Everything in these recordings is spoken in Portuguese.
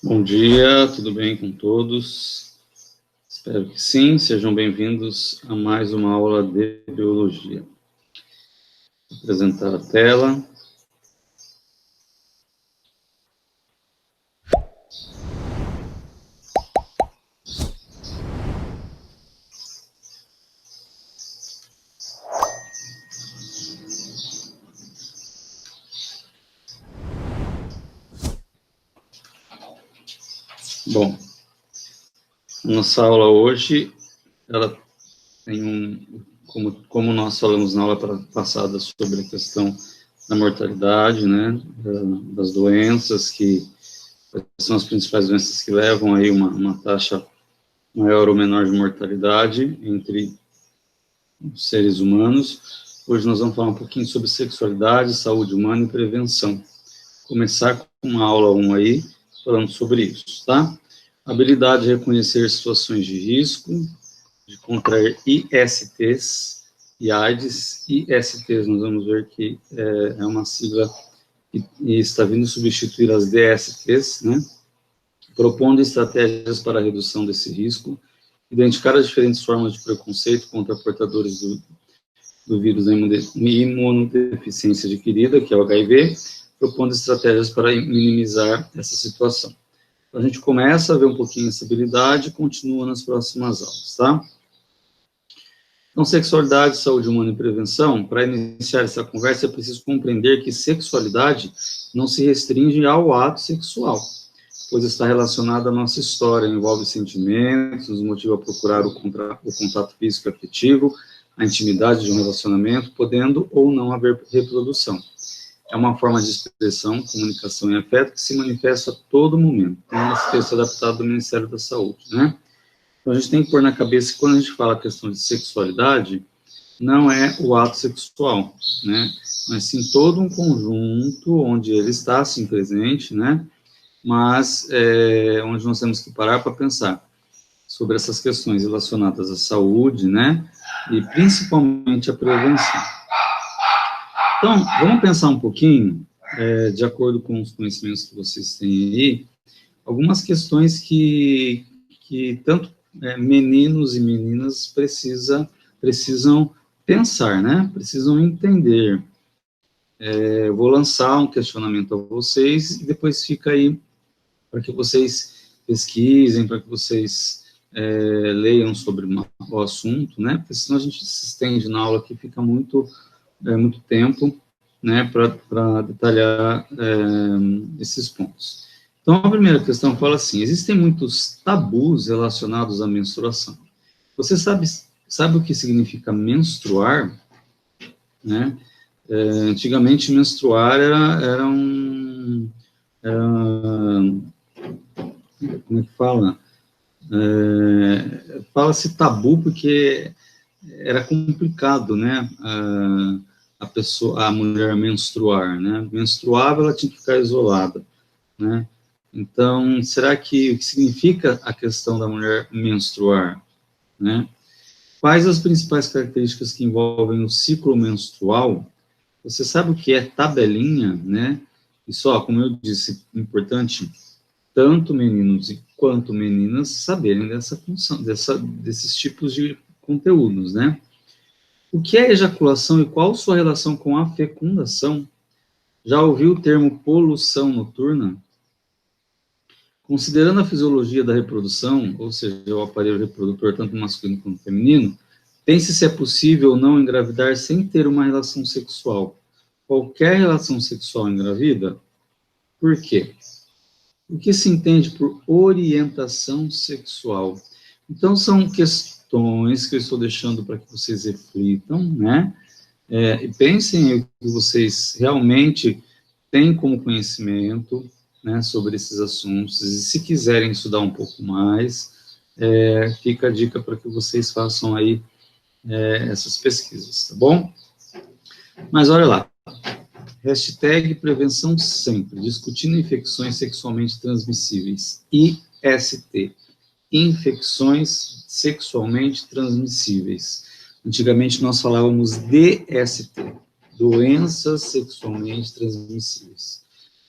Bom dia, tudo bem com todos? Espero que sim, sejam bem-vindos a mais uma aula de biologia. Vou apresentar a tela. Bom, nossa aula hoje, ela tem como nós falamos na aula passada sobre a questão da mortalidade, né, das doenças, que são as principais doenças que levam aí uma taxa maior ou menor de mortalidade entre os seres humanos. Hoje nós vamos falar um pouquinho sobre sexualidade, saúde humana e prevenção. Começar com uma aula 1 aí, falando sobre isso, tá? Habilidade de reconhecer situações de risco, de contrair ISTs e AIDS. ISTs, nós vamos ver que é uma sigla que está vindo substituir as DSTs, né? Propondo estratégias para a redução desse risco, identificar as diferentes formas de preconceito contra portadores do vírus da imunodeficiência adquirida, que é o HIV, propondo estratégias para minimizar essa situação. Então, a gente começa a ver um pouquinho essa habilidade e continua nas próximas aulas, tá? Então, sexualidade, saúde humana e prevenção, para iniciar essa conversa, é preciso compreender que sexualidade não se restringe ao ato sexual, pois está relacionada à nossa história, envolve sentimentos, nos motiva a procurar o contato físico e afetivo, a intimidade de um relacionamento, podendo ou não haver reprodução. É uma forma de expressão, comunicação e afeto que se manifesta a todo momento. Então, esse texto é adaptado do Ministério da Saúde, né? Então, a gente tem que pôr na cabeça que quando a gente fala a questão de sexualidade, não é o ato sexual, né? Mas sim todo um conjunto onde ele está, assim, presente, né? Mas onde nós temos que parar para pensar sobre essas questões relacionadas à saúde, né? E principalmente à prevenção. Então, vamos pensar um pouquinho, de acordo com os conhecimentos que vocês têm aí, algumas questões que tanto meninos e meninas precisam pensar, né? Precisam entender. Eu vou lançar um questionamento a vocês e depois fica aí para que vocês pesquisem, para que vocês leiam sobre o assunto, né? Porque senão a gente se estende na aula que fica muito tempo, né, para detalhar esses pontos. Então, a primeira questão fala assim: existem muitos tabus relacionados à menstruação. Você sabe o que significa menstruar? Né? Antigamente, menstruar era como é que fala? Fala-se tabu porque era complicado, né? A mulher menstruar, né? Menstruava, ela tinha que ficar isolada, né? Então, será que o que significa a questão da mulher menstruar, né? Quais as principais características que envolvem o ciclo menstrual? Você sabe o que é tabelinha, né? E só, como eu disse, importante tanto meninos quanto meninas saberem dessa função, desses tipos de conteúdos, né? O que é ejaculação e qual sua relação com a fecundação? Já ouviu o termo poluição noturna? Considerando a fisiologia da reprodução, ou seja, o aparelho reprodutor, tanto masculino quanto feminino, pense se é possível ou não engravidar sem ter uma relação sexual. Qualquer relação sexual engravida? Por quê? O que se entende por orientação sexual? Então, são questões que eu estou deixando para que vocês reflitam, né? E pensem o que vocês realmente têm como conhecimento, né, sobre esses assuntos, e se quiserem estudar um pouco mais, fica a dica para que vocês façam aí essas pesquisas, tá bom? Mas olha lá, hashtag prevenção sempre, discutindo infecções sexualmente transmissíveis, IST, infecções sexualmente transmissíveis. Antigamente nós falávamos DST, doenças sexualmente transmissíveis.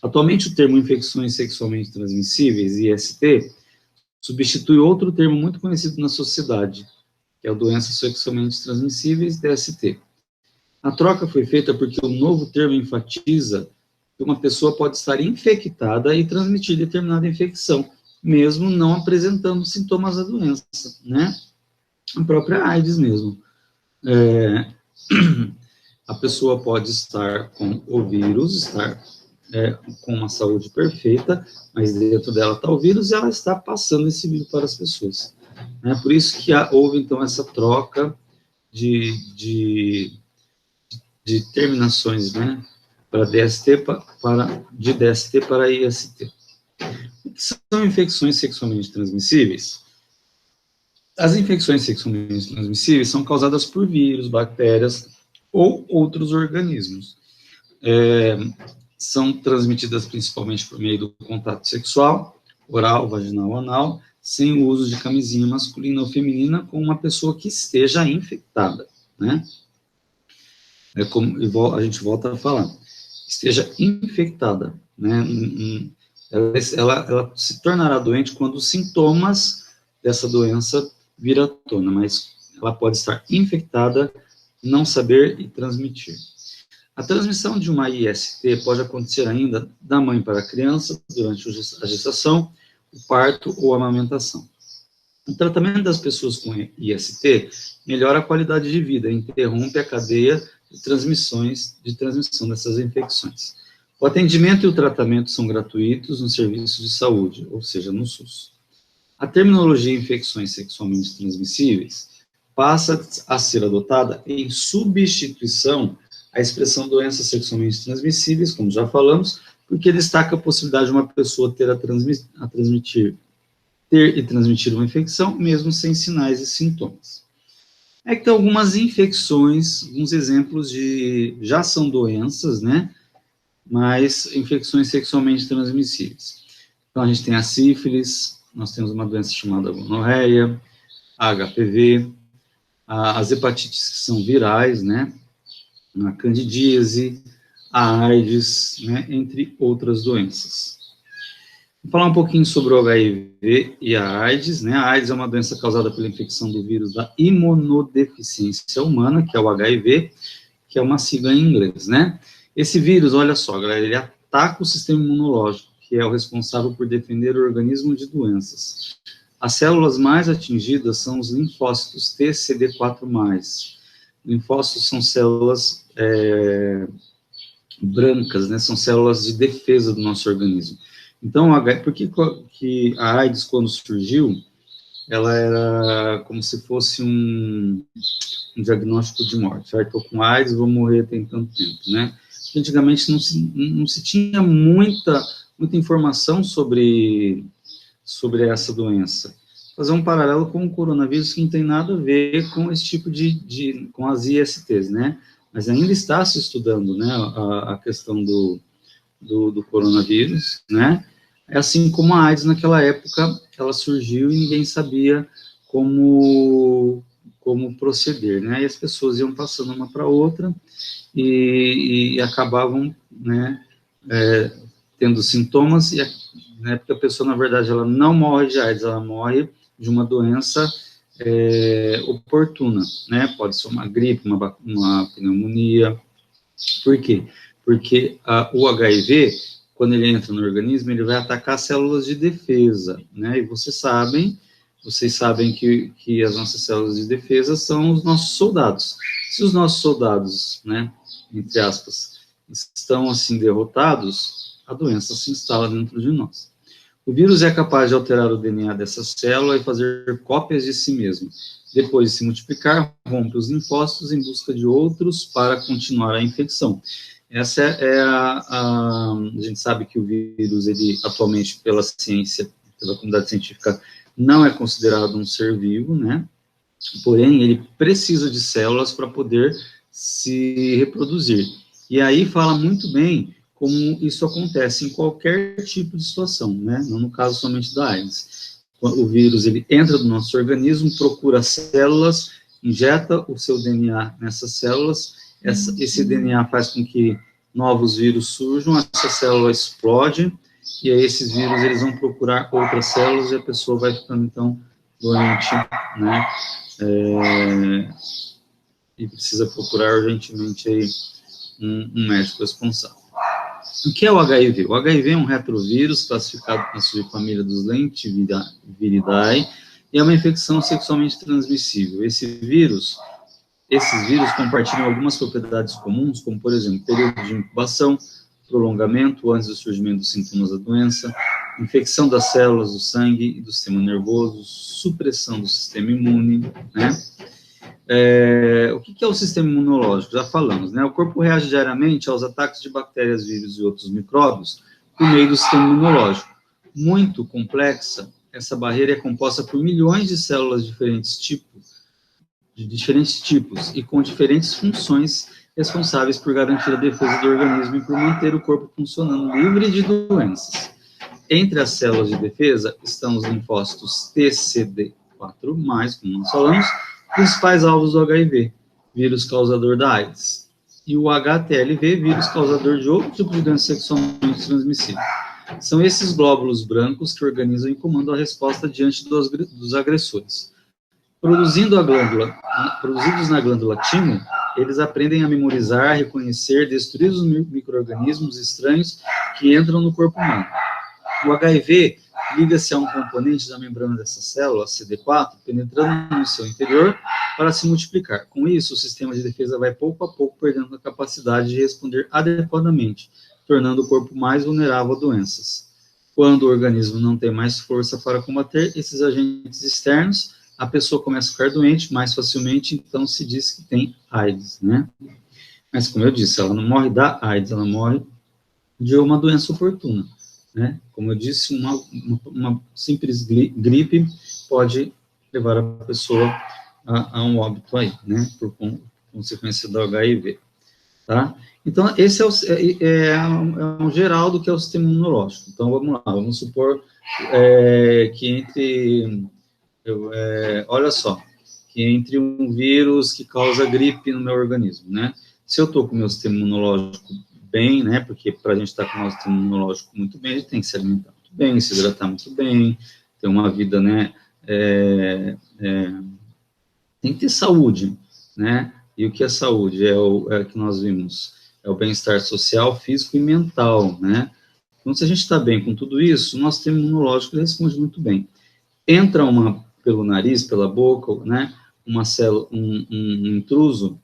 Atualmente, o termo infecções sexualmente transmissíveis, IST, substitui outro termo muito conhecido na sociedade, que é a doenças sexualmente transmissíveis, DST. A troca foi feita porque o novo termo enfatiza que uma pessoa pode estar infectada e transmitir determinada infecção, mesmo não apresentando sintomas da doença, né? A própria AIDS mesmo. A pessoa pode estar com o vírus, estar com uma saúde perfeita, mas dentro dela está o vírus e ela está passando esse vírus para as pessoas. Por isso que houve, então, essa troca de terminações, né, para DST, de DST para IST. O que são infecções sexualmente transmissíveis? As infecções sexualmente transmissíveis são causadas por vírus, bactérias ou outros organismos. São transmitidas principalmente por meio do contato sexual, oral, vaginal, anal, sem o uso de camisinha masculina ou feminina com uma pessoa que esteja infectada, né? Como a gente volta a falar, esteja infectada, né? Ela se tornará doente quando os sintomas dessa doença vir à tona, mas ela pode estar infectada, não saber e transmitir. A transmissão de uma IST pode acontecer ainda da mãe para a criança durante a gestação, o parto ou a amamentação. O tratamento das pessoas com IST melhora a qualidade de vida, interrompe a cadeia de transmissão dessas infecções. O atendimento e o tratamento são gratuitos no serviço de saúde, ou seja, no SUS. A terminologia infecções sexualmente transmissíveis passa a ser adotada em substituição à expressão doenças sexualmente transmissíveis, como já falamos, porque destaca a possibilidade de uma pessoa ter e transmitir uma infecção, mesmo sem sinais e sintomas. É que tem algumas infecções, alguns exemplos já são doenças, né, mas infecções sexualmente transmissíveis. Então, a gente tem a sífilis, nós temos uma doença chamada gonorreia, a HPV, as hepatites que são virais, né, a candidíase, a AIDS, né, entre outras doenças. Vou falar um pouquinho sobre o HIV e a AIDS, né? A AIDS é uma doença causada pela infecção do vírus da imunodeficiência humana, que é o HIV, que é uma sigla em inglês, né? Esse vírus, olha só, galera, ele ataca o sistema imunológico, que é o responsável por defender o organismo de doenças. As células mais atingidas são os linfócitos TCD4+. Linfócitos são células brancas, né? São células de defesa do nosso organismo. Então, por que a AIDS, quando surgiu, ela era como se fosse um diagnóstico de morte, certo? Estou com AIDS, vou morrer tem tanto tempo, né? Antigamente não se tinha muita informação sobre essa doença. Fazer um paralelo com o coronavírus, que não tem nada a ver com esse tipo com as ISTs, né? Mas ainda está se estudando, né, a questão do coronavírus, né? É assim como a AIDS naquela época, ela surgiu e ninguém sabia como proceder, né? E as pessoas iam passando uma para outra e acabavam, né, tendo sintomas, né, porque a pessoa, na verdade, ela não morre de AIDS, ela morre de uma doença oportuna, né? Pode ser uma gripe, uma pneumonia. Por quê? Porque o HIV, quando ele entra no organismo, ele vai atacar células de defesa, né? E vocês sabem que as nossas células de defesa são os nossos soldados. Se os nossos soldados, né, entre aspas, estão assim derrotados, a doença se instala dentro de nós. O vírus é capaz de alterar o DNA dessa célula e fazer cópias de si mesmo. Depois de se multiplicar, rompe os linfócitos em busca de outros para continuar a infecção. Essa a gente sabe que o vírus, ele atualmente, pela ciência, pela comunidade científica, não é considerado um ser vivo, né? Porém, ele precisa de células para poder se reproduzir. E aí fala muito bem como isso acontece em qualquer tipo de situação, né? Não no caso somente da AIDS. O vírus, ele entra no nosso organismo, procura células, injeta o seu DNA nessas células, esse DNA faz com que novos vírus surjam, essa célula explode, e aí esses vírus, eles vão procurar outras células, e a pessoa vai ficando, então, doente, né, e precisa procurar urgentemente aí um médico responsável. O que é o HIV? O HIV é um retrovírus classificado na subfamília dos Lentiviridae e é uma infecção sexualmente transmissível. Esses vírus compartilham algumas propriedades comuns, como, por exemplo, período de incubação, prolongamento antes do surgimento dos sintomas da doença, infecção das células do sangue e do sistema nervoso, supressão do sistema imune, né? O que é o sistema imunológico? Já falamos, né? O corpo reage diariamente aos ataques de bactérias, vírus e outros micróbios por meio do sistema imunológico. Muito complexa, essa barreira é composta por milhões de células de diferentes tipos e com diferentes funções responsáveis por garantir a defesa do organismo e por manter o corpo funcionando livre de doenças. Entre as células de defesa estão os linfócitos TCD4+, como nós falamos, principais alvos do HIV, vírus causador da AIDS, e o HTLV, vírus causador de outro tipo de doença sexualmente transmissível. São esses glóbulos brancos que organizam e comandam a resposta diante dos agressores. Produzidos na glândula timo, eles aprendem a memorizar, reconhecer, destruir os micro-organismos estranhos que entram no corpo humano. O HIV liga-se a um componente da membrana dessa célula, CD4, penetrando no seu interior para se multiplicar. Com isso, o sistema de defesa vai pouco a pouco perdendo a capacidade de responder adequadamente, tornando o corpo mais vulnerável a doenças. Quando o organismo não tem mais força para combater esses agentes externos, a pessoa começa a ficar doente mais facilmente, então se diz que tem AIDS, né? Mas, como eu disse, ela não morre da AIDS, ela morre de uma doença oportuna, né? Como eu disse, uma simples gripe pode levar a pessoa a um óbito aí, né? Por consequência do HIV, tá? Então, esse é um geral do que é o sistema imunológico. Então, vamos lá, vamos supor que olha só, que entre um vírus que causa gripe no meu organismo, né? Se eu estou com o meu sistema imunológico bem, né? Porque para a gente estar com o nosso sistema imunológico muito bem, a gente tem que se alimentar muito bem, se hidratar muito bem, ter uma vida, né? Tem que ter saúde, né? E o que é saúde? É o que nós vimos, é o bem-estar social, físico e mental, né? Então, se a gente está bem com tudo isso, o nosso sistema imunológico responde muito bem. Entra pelo nariz, pela boca, né? Uma célula, um intruso,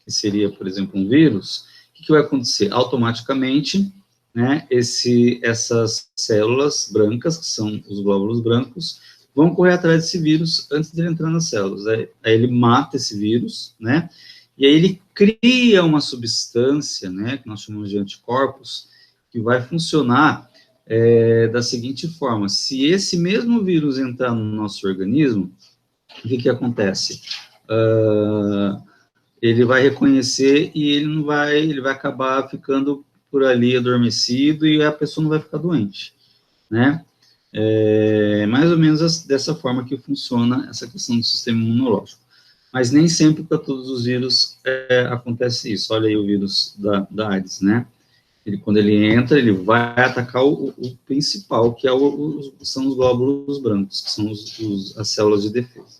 que seria, por exemplo, um vírus, o que vai acontecer? Automaticamente, né? Essas células brancas, que são os glóbulos brancos, vão correr atrás desse vírus antes de ele entrar nas células. Aí ele mata esse vírus, né? E aí ele cria uma substância, né? Que nós chamamos de anticorpos, que vai funcionar da seguinte forma: se esse mesmo vírus entrar no nosso organismo, o que acontece? Ele vai reconhecer e ele vai acabar ficando por ali adormecido e a pessoa não vai ficar doente, né? Mais ou menos dessa forma que funciona essa questão do sistema imunológico. Mas nem sempre para todos os vírus acontece isso. Olha aí o vírus da AIDS, né? Quando ele entra, ele vai atacar o principal, que são os glóbulos brancos, que são as células de defesa.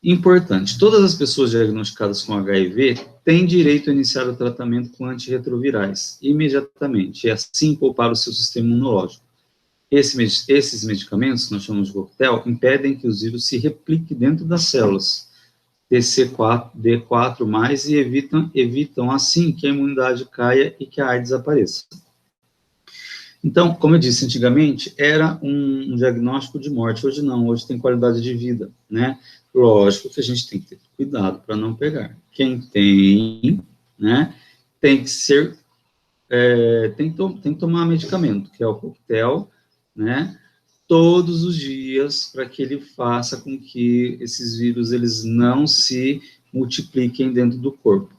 Importante, todas as pessoas diagnosticadas com HIV têm direito a iniciar o tratamento com antirretrovirais imediatamente, e assim poupar o seu sistema imunológico. Esses medicamentos, que nós chamamos de coquetel, impedem que os vírus se repliquem dentro das células D4+, e evitam assim que a imunidade caia e que a AIDS apareça. Então, como eu disse, antigamente era um diagnóstico de morte, hoje não, hoje tem qualidade de vida, né? Lógico que a gente tem que ter cuidado para não pegar. Quem tem, né, tem que tomar medicamento, que é o coquetel, né, todos os dias, para que ele faça com que esses vírus, eles não se multipliquem dentro do corpo,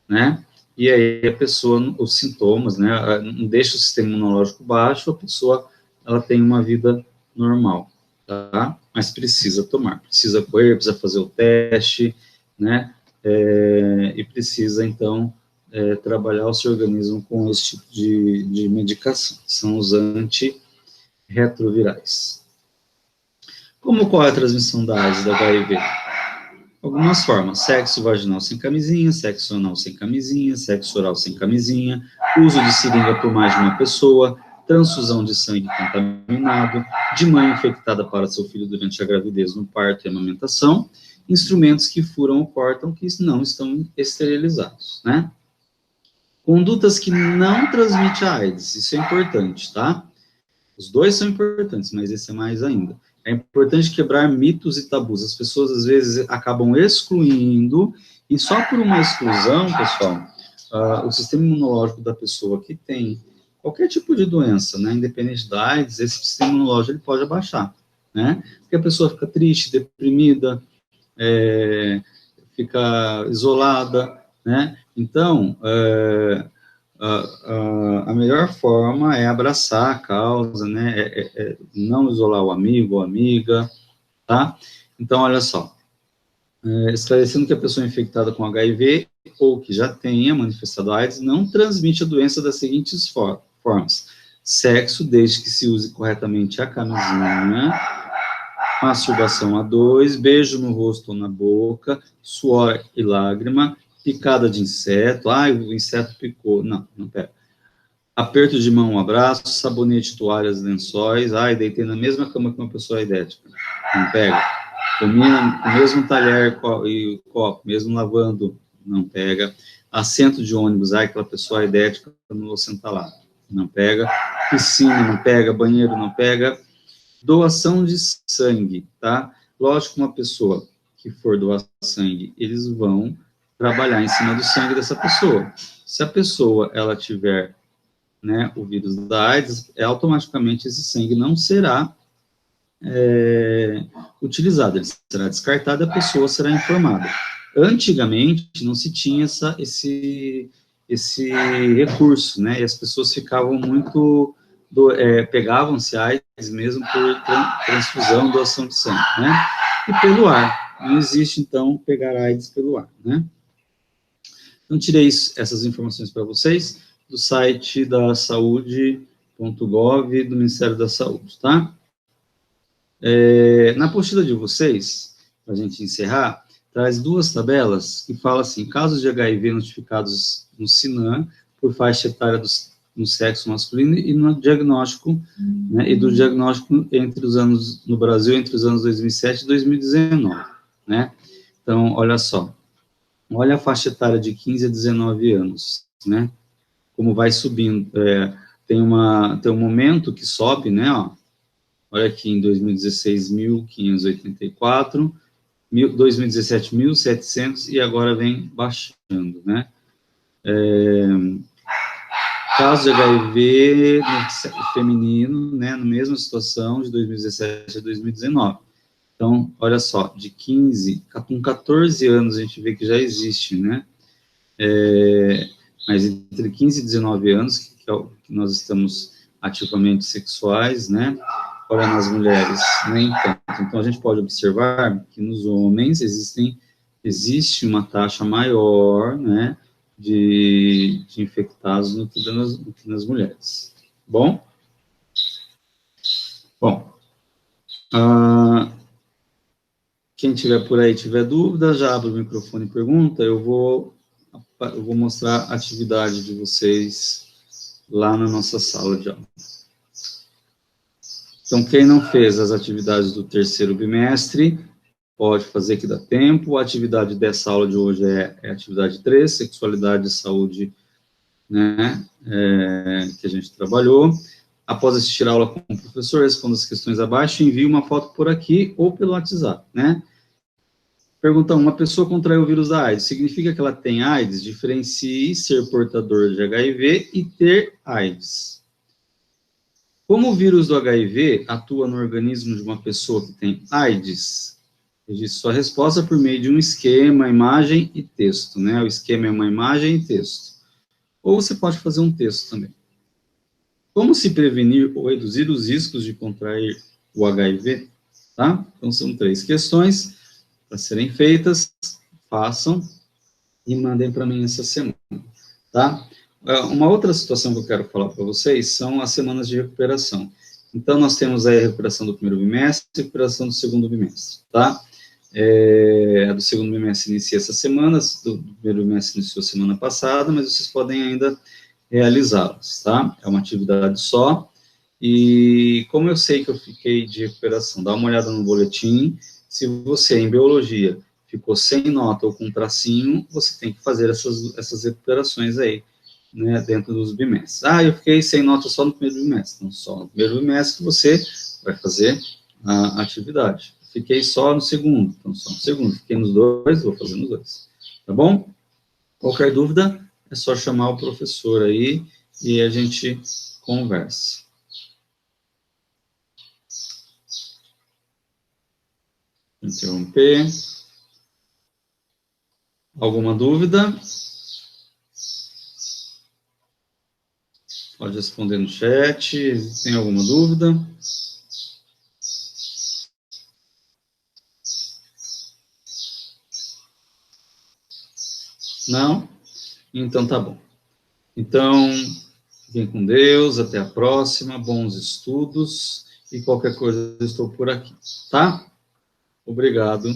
né? E aí a pessoa, os sintomas, né, não deixa o sistema imunológico baixo, a pessoa, ela tem uma vida normal, tá? Mas precisa tomar, precisa correr, precisa fazer o teste, né, e precisa, então, trabalhar o seu organismo com esse tipo de medicação. São os antirretrovirais. Como ocorre a transmissão da AIDS, da HIV? Algumas formas: sexo vaginal sem camisinha, sexo anal sem camisinha, sexo oral sem camisinha, uso de seringa por mais de uma pessoa, transfusão de sangue contaminado, de mãe infectada para seu filho durante a gravidez, no parto e amamentação, instrumentos que furam ou cortam que não estão esterilizados, né? Condutas que não transmitem a AIDS, isso é importante, tá? Os dois são importantes, mas esse é mais ainda. É importante quebrar mitos e tabus. As pessoas, às vezes, acabam excluindo, e só por uma exclusão, pessoal, o sistema imunológico da pessoa que tem qualquer tipo de doença, né, independente da AIDS, esse sistema imunológico ele pode abaixar, né? Porque a pessoa fica triste, deprimida, fica isolada, né? Então, a melhor forma é abraçar a causa, né? Não isolar o amigo ou amiga, tá? Então, olha só, esclarecendo que a pessoa infectada com HIV ou que já tenha manifestado AIDS não transmite a doença das seguintes formas: sexo, desde que se use corretamente a camisinha, masturbação a dois, beijo no rosto ou na boca, suor e lágrima, picada de inseto, o inseto picou, não pega. Aperto de mão, um abraço, sabonete, toalhas, lençóis, deitei na mesma cama que uma pessoa idética, não pega. Comi no mesmo talher e copo, mesmo lavando, não pega. Assento de ônibus, aquela pessoa idética, não vou sentar lá, não pega. Piscina, não pega. Banheiro, não pega. Doação de sangue, tá? Lógico que uma pessoa que for doar sangue, eles vão trabalhar em cima do sangue dessa pessoa. Se a pessoa, ela tiver, né, o vírus da AIDS, automaticamente esse sangue não será utilizado, ele será descartado, a pessoa será informada. Antigamente, não se tinha esse recurso, né, e as pessoas ficavam muito, pegavam-se AIDS mesmo por transfusão, doação de sangue, né, e pelo ar. Não existe, então, pegar AIDS pelo ar, né. Então, tirei essas informações para vocês do site da saúde.gov do Ministério da Saúde, tá? Na apostila de vocês, para a gente encerrar, traz duas tabelas que falam assim: casos de HIV notificados no SINAM por faixa etária no sexo masculino e no diagnóstico, né, e do diagnóstico entre os anos, no Brasil, entre os anos 2007 e 2019, né? Então, olha só, olha a faixa etária de 15 a 19 anos, né? Como vai subindo, tem um momento que sobe, né, ó. Olha aqui, em 2016, 1.584, 2017, 1.700, e agora vem baixando, né? Caso de HIV feminino, né, na mesma situação, de 2017 a 2019. Então, olha só, de 15, com 14 anos, a gente vê que já existe, né? Mas entre 15 e 19 anos, que é o que nós estamos ativamente sexuais, né? Olha, nas mulheres, nem tanto. Então, a gente pode observar que nos homens existe uma taxa maior, né, de infectados do que nas mulheres. Bom, quem tiver por aí, tiver dúvida, já abre o microfone e pergunta. Eu vou mostrar a atividade de vocês lá na nossa sala de aula. Então, quem não fez as atividades do terceiro bimestre, pode fazer que dá tempo. A atividade dessa aula de hoje é a atividade 3, sexualidade e saúde, né, que a gente trabalhou. Após assistir a aula com o professor, responda as questões abaixo e envie uma foto por aqui ou pelo WhatsApp, né? Pergunta 1, uma pessoa contraiu o vírus da AIDS, significa que ela tem AIDS? Diferencie ser portador de HIV e ter AIDS. Como o vírus do HIV atua no organismo de uma pessoa que tem AIDS? Registre sua resposta por meio de um esquema, imagem e texto, né? O esquema é uma imagem e texto. Ou você pode fazer um texto também. Como se prevenir ou reduzir os riscos de contrair o HIV? Tá? Então, são 3 questões para serem feitas. Façam e mandem para mim essa semana. tá? Uma outra situação que eu quero falar para vocês são as semanas de recuperação. Então, nós temos aí a recuperação do primeiro bimestre e a recuperação do segundo bimestre, tá? A do segundo bimestre inicia essa semana, do primeiro bimestre iniciou semana passada, mas vocês podem ainda realizá-las, tá? É uma atividade só, e como eu sei que eu fiquei de recuperação, dá uma olhada no boletim, se você, em biologia, ficou sem nota ou com tracinho, você tem que fazer essas recuperações aí, né, dentro dos bimestres. Ah, eu fiquei sem nota só no primeiro bimestre. Então, só no primeiro bimestre você vai fazer a atividade. Fiquei só no segundo, então só no segundo. Fiquei nos dois, vou fazer nos dois. Tá bom? Qualquer dúvida, é só chamar o professor aí e a gente conversa. Interromper. Alguma dúvida? Pode responder no chat. Tem alguma dúvida? Não? Então tá bom. Então, fiquem com Deus, até a próxima, bons estudos, e qualquer coisa eu estou por aqui, tá? Obrigado.